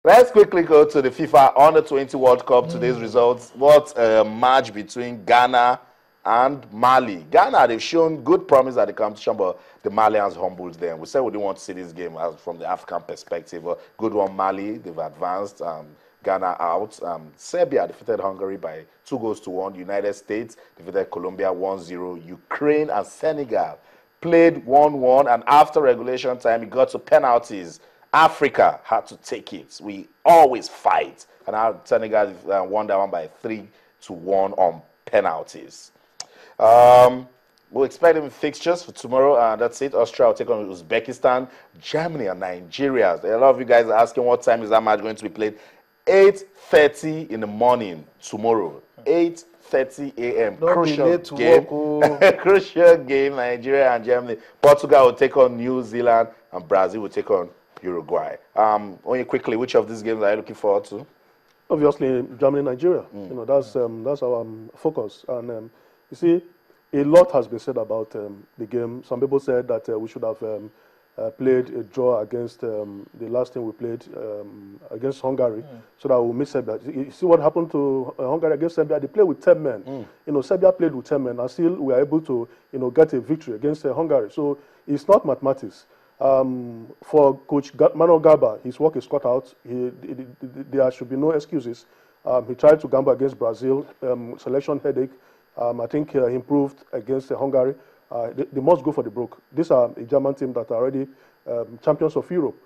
Let's quickly go to the FIFA Under-20 World Cup. Today's results. What a match between Ghana and Mali. Ghana, they've shown good promise at the competition, but the Malians humbled them. We said we didn't want to see this game from the African perspective. Good one, Mali. They've advanced. Ghana out. Serbia defeated Hungary by 2-1. United States defeated Colombia 1-0. Ukraine and Senegal played 1-1. And after regulation time, it got to penalties. Africa had to take it. We always fight. And now Senegal won that one by 3-1 on penalties. We're expecting fixtures for tomorrow. That's it. Austria will take on Uzbekistan, Germany, and Nigeria. A lot of you guys are asking what time is that match going to be played. 8:30 in the morning tomorrow. 8:30 a.m. Crucial game. Crucial game. Nigeria and Germany. Portugal will take on New Zealand, and Brazil will take on Uruguay. Only quickly, which of these games are you looking forward to? Obviously, Germany, Nigeria. You know, that's our focus. And you see, a lot has been said about the game. Some people said that we should have played a draw against the last time we played against Hungary, so that we'll miss Serbia. You see what happened to Hungary against Serbia? They played with 10 men. You know, Serbia played with 10 men, and still we are able to, you know, get a victory against Hungary. So it's not mathematics. For Coach Manu Garba, his work is cut out. There should be no excuses. He tried to gamble against Brazil, selection headache. I think he improved against Hungary. They must go for the broke. These are a German team that are already champions of Europe.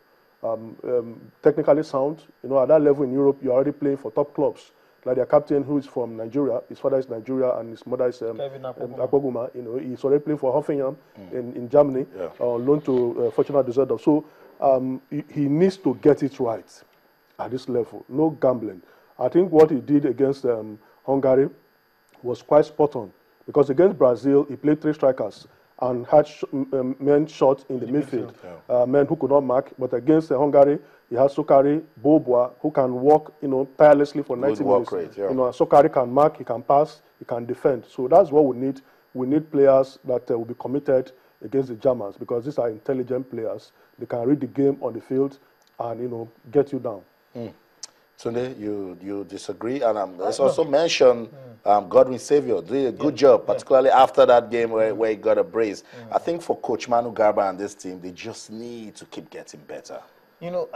Technically sound. You know, at that level in Europe, you're already playing for top clubs. Like their captain, who is from Nigeria, his father is Nigeria, and his mother is Akpoguma. You know, he's already playing for Hoffenheim in Germany, on loan to Fortuna Düsseldorf. So he needs to get it right at this level. No gambling. I think what he did against Hungary was quite spot on, because against Brazil, he played 3 strikers and had men shot in the midfield, men who could not mark. But against Hungary, he has Sokari, Boboa, who can walk, you know, tirelessly for 90 minutes. Rate, You know, Sokari can mark, he can pass, he can defend. So that's what we need. We need players that will be committed against the Germans, because these are intelligent players. They can read the game on the field and, you know, get you down. Tunde, you disagree, and let's also mention Godwin Saviour doing a good job, particularly after that game where he got a brace. I think for Coach Manu Garba and this team, they just need to keep getting better. You know,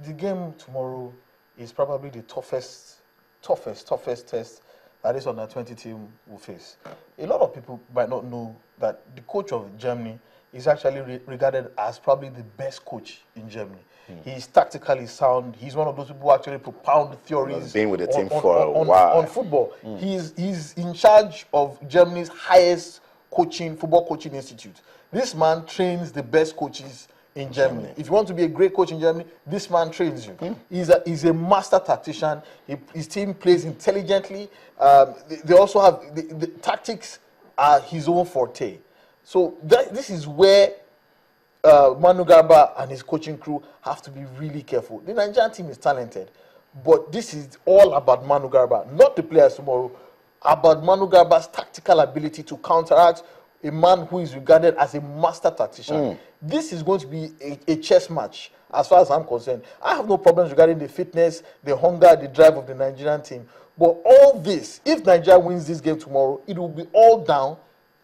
the game tomorrow is probably the toughest test that this under-20 team will face. A lot of people might not know that the coach of Germany is actually regarded as probably the best coach in Germany. He's tactically sound. He's one of those people who actually propound theories. He's been with the team for a while. On football. He's in charge of Germany's highest football coaching institute. This man trains the best coaches in Germany. If you want to be a great coach in Germany, this man trains you. He's a master tactician. His team plays intelligently. They also have the tactics are his own forte. So this is where Manu Garba and his coaching crew have to be really careful. The Nigerian team is talented, but this is all about Manu Garba, not the players tomorrow, about Manu Garba's tactical ability to counteract a man who is regarded as a master tactician. This is going to be a chess match, as far as I'm concerned. I have no problems regarding the fitness, the hunger, the drive of the Nigerian team. But all this, if Nigeria wins this game tomorrow, it will be all down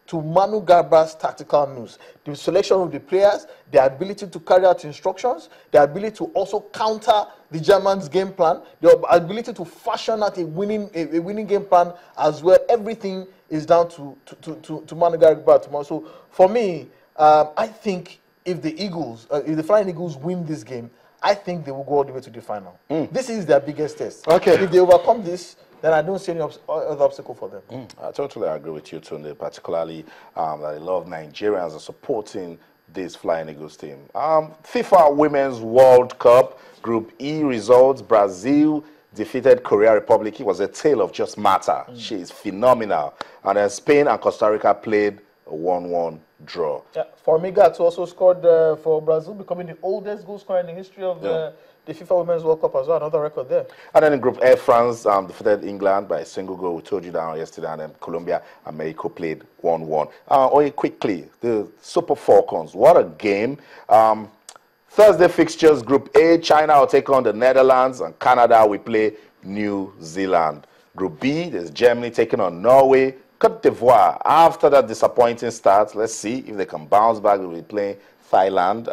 to Manu Garba's tactical news. The selection of the players, the ability to carry out instructions, the ability to also counter the Germans' game plan, the ability to fashion out a winning game plan as well. Everything is down to Manu Garba tomorrow. So for me, I think if the Flying Eagles win this game, I think they will go all the way to the final. This is their biggest test. If they overcome this, then I don't see any other obstacle for them. I totally agree with you, Tunde, particularly that a lot of Nigerians are supporting this Flying Eagles team. FIFA Women's World Cup, Group E results. Brazil defeated Korea Republic. It was a tale of just matter. She is phenomenal. And then Spain and Costa Rica played a 1-1 draw. Formiga also scored for Brazil, becoming the oldest goal scorer in the history of the FIFA Women's World Cup as well. Another record there. And then in Group F, France defeated England by a single goal. We told you that yesterday. And then Colombia and Mexico played 1-1. Quickly, the Super Falcons. What a game. Thursday fixtures, Group A, China will take on the Netherlands, and Canada will play New Zealand. Group B, there's Germany taking on Norway. Cote d'Ivoire, after that disappointing start, let's see if they can bounce back. They'll be playing Thailand.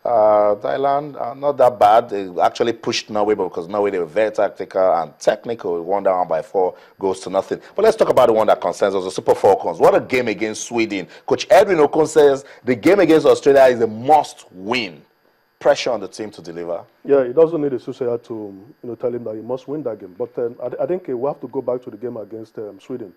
Thailand, not that bad. They actually pushed Norway, but because Norway, they were very tactical and technical. We won that one by 4-0. But let's talk about the one that concerns us, the Super Falcons. What a game against Sweden. Coach Edwin Okon says the game against Australia is a must-win. Pressure on the team to deliver. Yeah, he doesn't need a soothsayer to tell him that he must win that game. But I think we have to go back to the game against Sweden.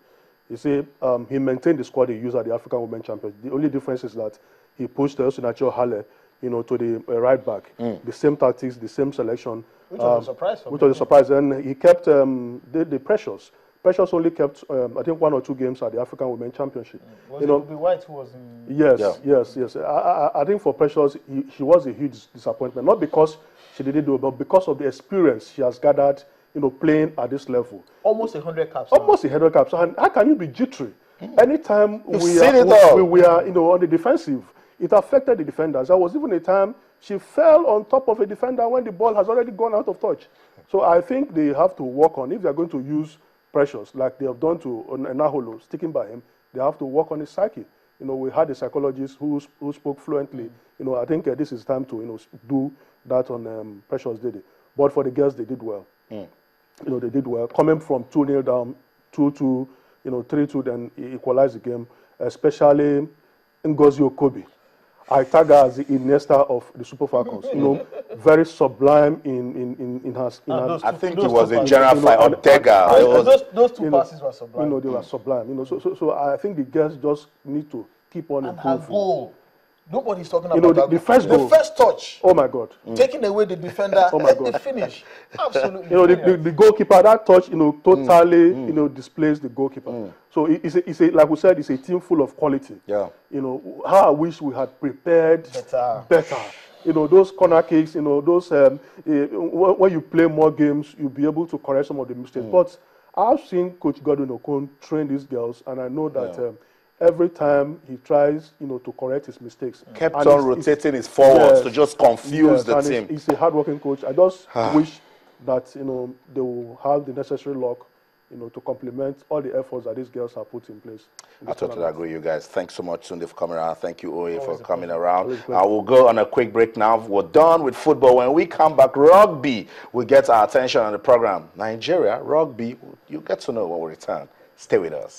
You see, he maintained the squad he used at the African Women Champions. The only difference is that he pushed Osinacho Halle, to the right back. The same tactics, the same selection. Which was a surprise for me. Which was a surprise. And he kept the Precious. Precious only kept, I think, 1 or 2 games at the African Women Championship. Was it Ruby White who was in... Yes. I think for Precious, she was a huge disappointment. Not because she didn't do it, but because of the experience she has gathered, playing at this level. Almost 100 caps. Almost 100 caps. And how can you be jittery? Anytime we are on the defensive, it affected the defenders. There was even a time she fell on top of a defender when the ball has already gone out of touch. So I think they have to work on, if they're going to use Precious, like they have done to Naholo, sticking by him, they have to work on his psyche. We had a psychologist who spoke fluently. I think this is time to do that on Precious Dede. But for the girls, they did well. They did well. Coming from 2-0 down, 2-2, 3-2, then equalized the game, especially Ngozi Okobi. I tag her as the Iniesta of the Super Falcons. Very sublime in her. I think it was a general fight on Tega. Those two passes were sublime. They were sublime. So I think the girls just need to keep on improving. And her goal. Nobody's talking about that. The first goal. The first touch. Oh my God. Taking away the defender. Oh my God. The finish. Absolutely. The goalkeeper, that touch, totally, displays the goalkeeper. So it's a, like we said, it's a team full of quality. Yeah. How I wish we had prepared better. Those corner kicks, those when you play more games, you'll be able to correct some of the mistakes. But I've seen Coach Godwin Okon train these girls, and I know that every time he tries, to correct his mistakes. Kept on rotating his forwards to just confuse the team. He's a hard-working coach. I just wish that, they will have the necessary luck, to complement all the efforts that these girls have put in place. I totally agree with you guys. Thanks so much, Sunday, for coming around. Thank you, Oye, for coming around. I will go on a quick break now. We're done with football. When we come back, rugby will get our attention on the program. Nigeria, rugby, you get to know when we return. Stay with us.